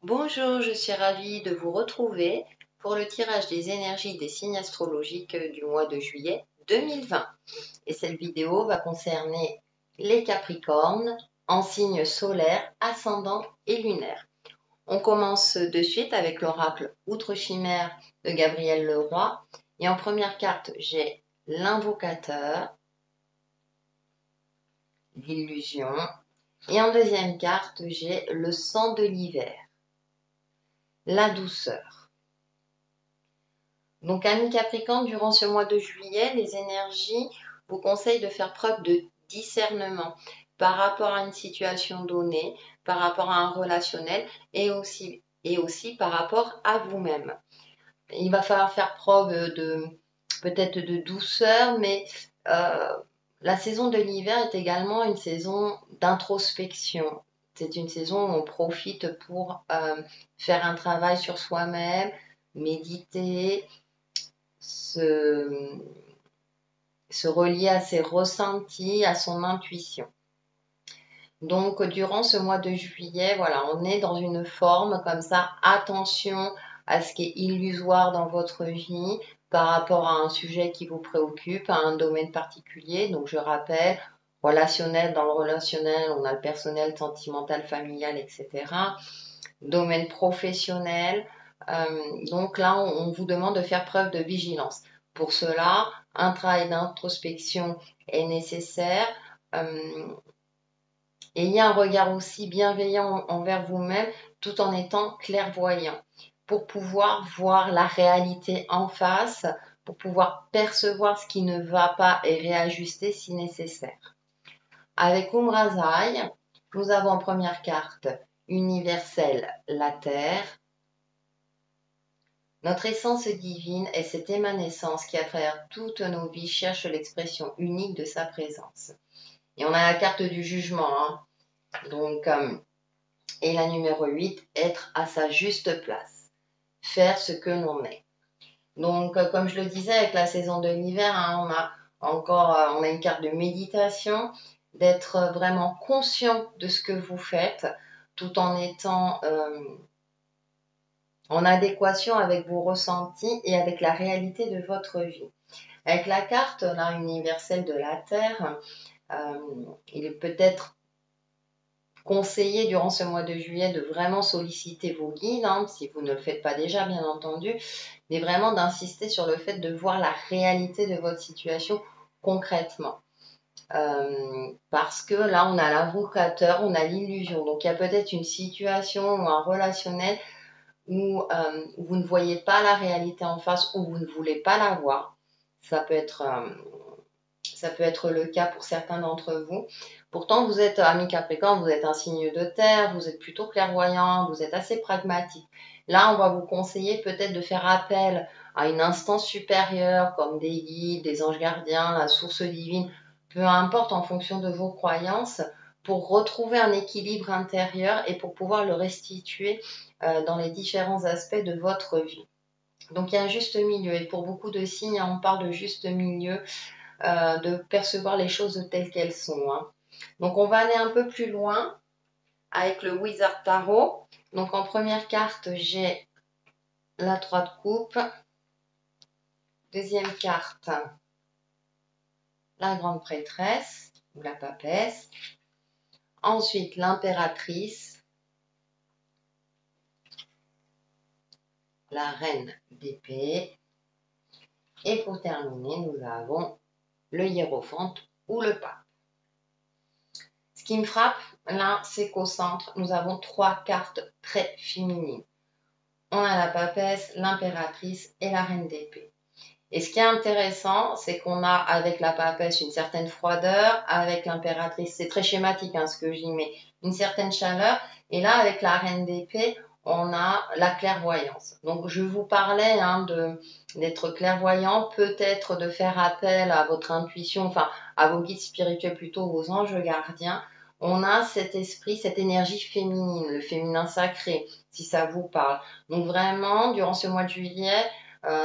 Bonjour, je suis ravie de vous retrouver pour le tirage des énergies des signes astrologiques du mois de juillet 2020. Et cette vidéo va concerner les Capricornes en signes solaires, ascendants et lunaires. On commence de suite avec l'oracle Outre-Chimère de Gabriel Leroy. Et en première carte, j'ai l'invocateur, l'illusion. Et en deuxième carte, j'ai le sang de l'hiver, la douceur. Donc, amis Capricorne, durant ce mois de juillet, les énergies vous conseillent de faire preuve de discernement par rapport à une situation donnée, par rapport à un relationnel et aussi par rapport à vous-même. Il va falloir faire preuve peut-être de douceur, mais la saison de l'hiver est également une saison d'introspection. C'est une saison où on profite pour faire un travail sur soi-même, méditer, se, se relier à ses ressentis, à son intuition. Donc, durant ce mois de juillet, voilà, on est dans une forme comme ça. Attention à ce qui est illusoire dans votre vie par rapport à un sujet qui vous préoccupe, à un domaine particulier. Donc, je rappelle, relationnel, dans le relationnel, on a le personnel, sentimental, familial, etc. Domaine professionnel. Donc là, on vous demande de faire preuve de vigilance. Pour cela, un travail d'introspection est nécessaire. Ayez un regard aussi bienveillant envers vous-même tout en étant clairvoyant pour pouvoir voir la réalité en face, pour pouvoir percevoir ce qui ne va pas et réajuster si nécessaire. Avec Umrazai, nous avons en première carte universelle la Terre. Notre essence divine est cette émanescence qui, à travers toutes nos vies, cherche l'expression unique de sa présence. Et on a la carte du jugement, hein. Donc, et la numéro 8, être à sa juste place, faire ce que l'on est. Donc, comme je le disais, avec la saison de l'hiver, hein, on a une carte de méditation, d'être vraiment conscient de ce que vous faites, tout en étant en adéquation avec vos ressentis et avec la réalité de votre vie. Avec la carte là, universelle de la Terre, il est peut-être conseillé durant ce mois de juillet de vraiment solliciter vos guides, hein, si vous ne le faites pas déjà, bien entendu, mais vraiment d'insister sur le fait de voir la réalité de votre situation concrètement. Parce que là, on a l'invocateur, on a l'illusion. Donc, il y a peut-être une situation ou un relationnel où vous ne voyez pas la réalité en face ou vous ne voulez pas la voir. Ça peut être le cas pour certains d'entre vous. Pourtant, vous êtes, ami Capricorne, vous êtes un signe de terre, vous êtes plutôt clairvoyant, vous êtes assez pragmatique. Là, on va vous conseiller peut-être de faire appel à une instance supérieure comme des guides, des anges gardiens, la source divine, peu importe en fonction de vos croyances, pour retrouver un équilibre intérieur et pour pouvoir le restituer dans les différents aspects de votre vie. Donc, il y a un juste milieu et pour beaucoup de signes, on parle de juste milieu. De percevoir les choses telles qu'elles sont, hein. Donc, on va aller un peu plus loin avec le Wizard Tarot. Donc, en première carte, j'ai la 3 de coupe. Deuxième carte, la grande prêtresse ou la papesse. Ensuite, l'impératrice, la reine d'épée. Et pour terminer, nous avons le hiérophante ou le pape. Ce qui me frappe, là, c'est qu'au centre, nous avons 3 cartes très féminines. On a la papesse, l'impératrice et la reine d'épée. Et ce qui est intéressant, c'est qu'on a avec la papesse une certaine froideur, avec l'impératrice, c'est très schématique ce que j'y mets, une certaine chaleur, et là avec la reine d'épée, on a la clairvoyance. Donc je vous parlais d'être clairvoyant, peut-être de faire appel à votre intuition, enfin à vos guides spirituels plutôt, vos anges gardiens. On a cet esprit, cette énergie féminine, le féminin sacré, si ça vous parle. Donc vraiment, durant ce mois de juillet,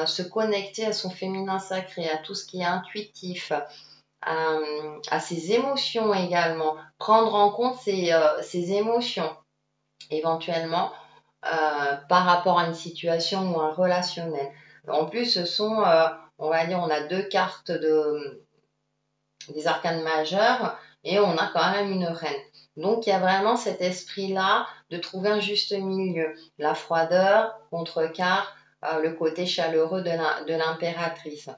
se connecter à son féminin sacré, à tout ce qui est intuitif, à ses émotions également, prendre en compte ses émotions éventuellement par rapport à une situation ou un relationnel. En plus, ce sont, on va dire, on a deux cartes des arcanes majeurs et on a quand même une reine. Donc il y a vraiment cet esprit-là de trouver un juste milieu. La froideur contrecarre le côté chaleureux de l'impératrice.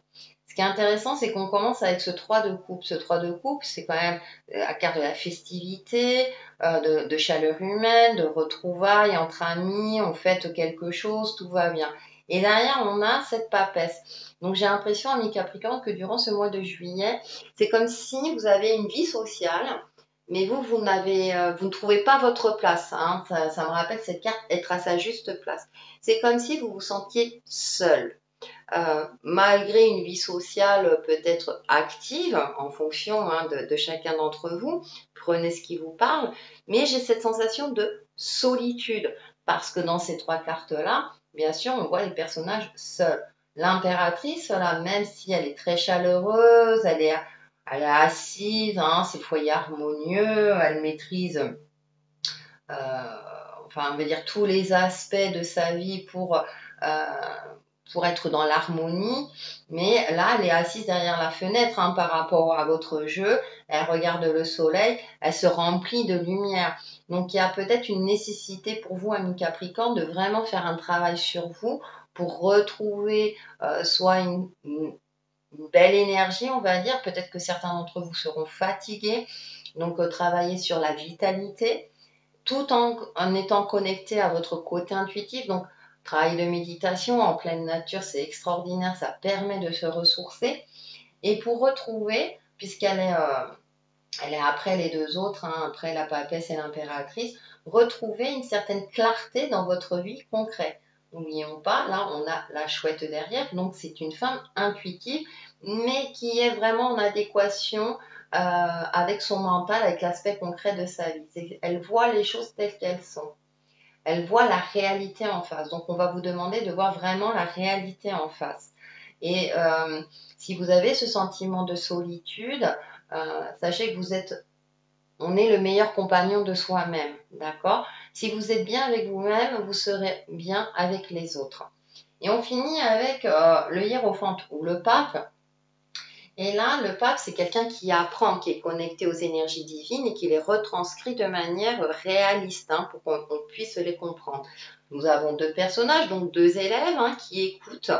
Ce qui est intéressant, c'est qu'on commence avec ce 3 de coupe. Ce 3 de coupe, c'est quand même la carte de la festivité, de chaleur humaine, de retrouvailles entre amis, on fête quelque chose, tout va bien. Et derrière, on a cette papesse. Donc j'ai l'impression, ami Capricorne, que durant ce mois de juillet, c'est comme si vous avez une vie sociale, mais vous ne trouvez pas votre place. Hein. Ça me rappelle cette carte, être à sa juste place. C'est comme si vous vous sentiez seul. Malgré une vie sociale peut-être active en fonction de chacun d'entre vous, prenez ce qui vous parle, mais j'ai cette sensation de solitude parce que dans ces trois cartes-là, bien sûr, on voit les personnages seuls. L'impératrice, là, même si elle est très chaleureuse, elle est assise, hein, c'est le foyer harmonieux, elle maîtrise enfin, on veut dire tous les aspects de sa vie pour être dans l'harmonie. Mais là, elle est assise derrière la fenêtre hein, par rapport à votre jeu. Elle regarde le soleil, elle se remplit de lumière. Donc, il y a peut-être une nécessité pour vous, ami Capricorne, de vraiment faire un travail sur vous pour retrouver soit une belle énergie, on va dire. Peut-être que certains d'entre vous seront fatigués. Donc, travailler sur la vitalité tout en étant connecté à votre côté intuitif. Donc, travail de méditation en pleine nature, c'est extraordinaire, ça permet de se ressourcer. Et pour retrouver, elle est après les deux autres, hein, après la papesse et l'impératrice, retrouver une certaine clarté dans votre vie concrète. N'oublions pas, là, on a la chouette derrière, donc c'est une femme intuitive, mais qui est vraiment en adéquation avec son mental, avec l'aspect concret de sa vie. Elle voit les choses telles qu'elles sont. Elle voit la réalité en face. Donc, on va vous demander de voir vraiment la réalité en face. Et si vous avez ce sentiment de solitude, sachez que on est le meilleur compagnon de soi-même, d'accord? Si vous êtes bien avec vous-même, vous serez bien avec les autres. Et on finit avec le hiérophante ou le pape. Et là, le pape, c'est quelqu'un qui apprend, qui est connecté aux énergies divines et qui les retranscrit de manière réaliste hein, pour qu'on puisse les comprendre. Nous avons deux personnages, donc deux élèves hein, qui écoutent.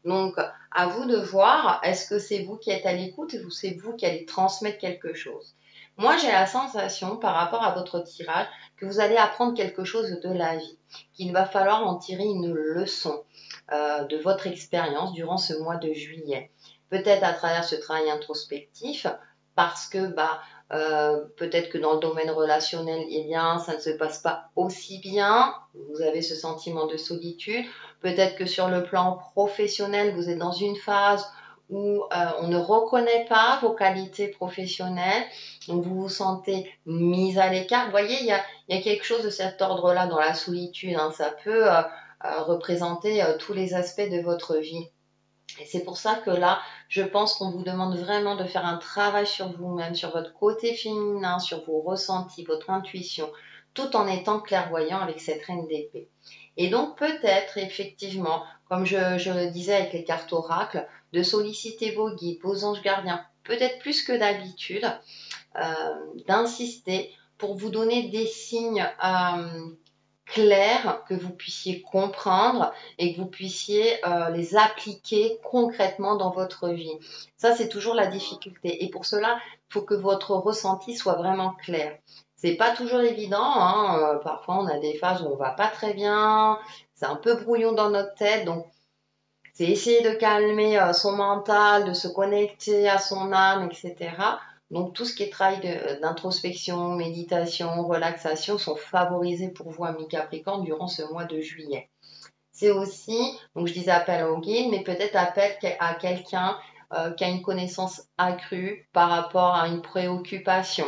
Donc, à vous de voir, est-ce que c'est vous qui êtes à l'écoute ou c'est vous qui allez transmettre quelque chose? Moi, j'ai la sensation, par rapport à votre tirage, que vous allez apprendre quelque chose de la vie, qu'il va falloir en tirer une leçon de votre expérience durant ce mois de juillet. Peut-être à travers ce travail introspectif, parce que peut-être que dans le domaine relationnel, eh bien, ça ne se passe pas aussi bien, vous avez ce sentiment de solitude, peut-être que sur le plan professionnel, vous êtes dans une phase où on ne reconnaît pas vos qualités professionnelles, donc vous vous sentez mise à l'écart. Vous voyez, il y a quelque chose de cet ordre-là dans la solitude, hein. Ça peut représenter tous les aspects de votre vie. Et c'est pour ça que là, je pense qu'on vous demande vraiment de faire un travail sur vous-même, sur votre côté féminin, sur vos ressentis, votre intuition, tout en étant clairvoyant avec cette reine d'épée. Et donc peut-être effectivement, comme je le disais avec les cartes oracles, de solliciter vos guides, vos anges gardiens, peut-être plus que d'habitude, d'insister pour vous donner des signes clairs que vous puissiez comprendre et que vous puissiez les appliquer concrètement dans votre vie. Ça, c'est toujours la difficulté. Et pour cela, il faut que votre ressenti soit vraiment clair. C'est pas toujours évident. Hein. Parfois, on a des phases où on va pas très bien. C'est un peu brouillon dans notre tête. Donc, c'est essayer de calmer son mental, de se connecter à son âme, etc. Donc tout ce qui est travail d'introspection, méditation, relaxation sont favorisés pour vous, amis Capricorne, durant ce mois de juillet. C'est aussi, donc je disais appel au guide, mais peut-être appel à quelqu'un qui a une connaissance accrue par rapport à une préoccupation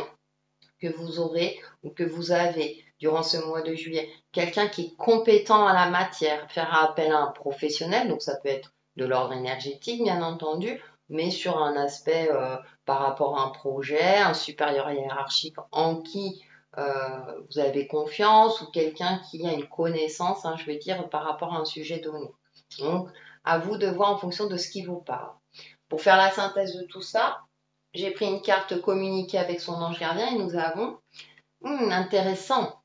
que vous aurez ou que vous avez durant ce mois de juillet. Quelqu'un qui est compétent à la matière, faire appel à un professionnel, donc ça peut être de l'ordre énergétique bien entendu, mais sur un aspect par rapport à un projet, un supérieur hiérarchique en qui vous avez confiance ou quelqu'un qui a une connaissance, hein, je veux dire, par rapport à un sujet donné. Donc, à vous de voir en fonction de ce qui vous parle. Pour faire la synthèse de tout ça, j'ai pris une carte communiquer avec son ange gardien et nous avons, intéressant,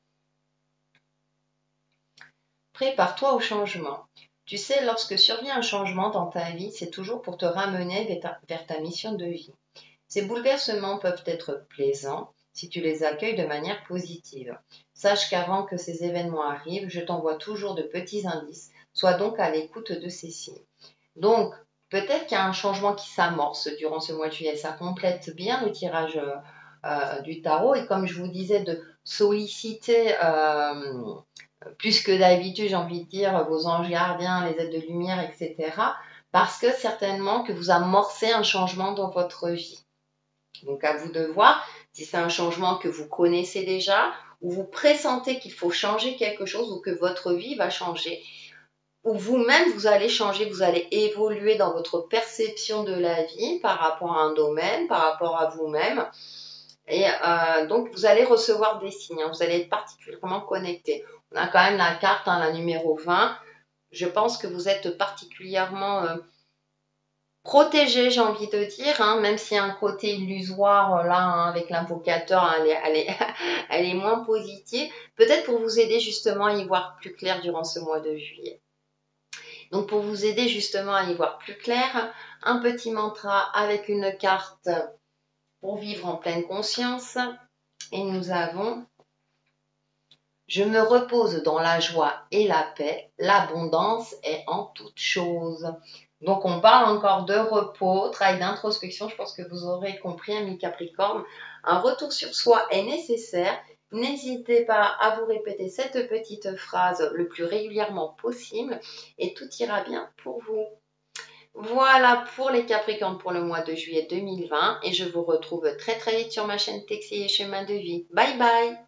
prépare-toi au changement. Tu sais, lorsque survient un changement dans ta vie, c'est toujours pour te ramener vers ta mission de vie. Ces bouleversements peuvent être plaisants si tu les accueilles de manière positive. Sache qu'avant que ces événements arrivent, je t'envoie toujours de petits indices. Sois donc à l'écoute de ces signes. Donc, peut-être qu'il y a un changement qui s'amorce durant ce mois de juillet. Ça complète bien le tirage du tarot. Et comme je vous disais, de solliciter plus que d'habitude, j'ai envie de dire, vos anges gardiens, les aides de lumière, etc. Parce que certainement que vous amorcez un changement dans votre vie. Donc à vous de voir si c'est un changement que vous connaissez déjà, ou vous pressentez qu'il faut changer quelque chose, ou que votre vie va changer, ou vous-même vous allez changer, vous allez évoluer dans votre perception de la vie par rapport à un domaine, par rapport à vous-même. Et donc vous allez recevoir des signes, hein, vous allez être particulièrement connecté. On a quand même la carte, hein, la numéro 20. Je pense que vous êtes particulièrement protégé, j'ai envie de dire, hein, même s'il y a un côté illusoire là, hein, avec l'invocateur, hein, elle est moins positive. Peut-être pour vous aider justement à y voir plus clair durant ce mois de juillet. Donc pour vous aider justement à y voir plus clair, un petit mantra avec une carte pour vivre en pleine conscience. Et nous avons « Je me repose dans la joie et la paix, l'abondance est en toutes choses ». Donc on parle encore de repos, travail d'introspection, je pense que vous aurez compris, ami Capricorne. Un retour sur soi est nécessaire. N'hésitez pas à vous répéter cette petite phrase le plus régulièrement possible et tout ira bien pour vous. Voilà pour les Capricornes pour le mois de juillet 2020 et je vous retrouve très très vite sur ma chaîne Texi et Chemin de Vie. Bye bye!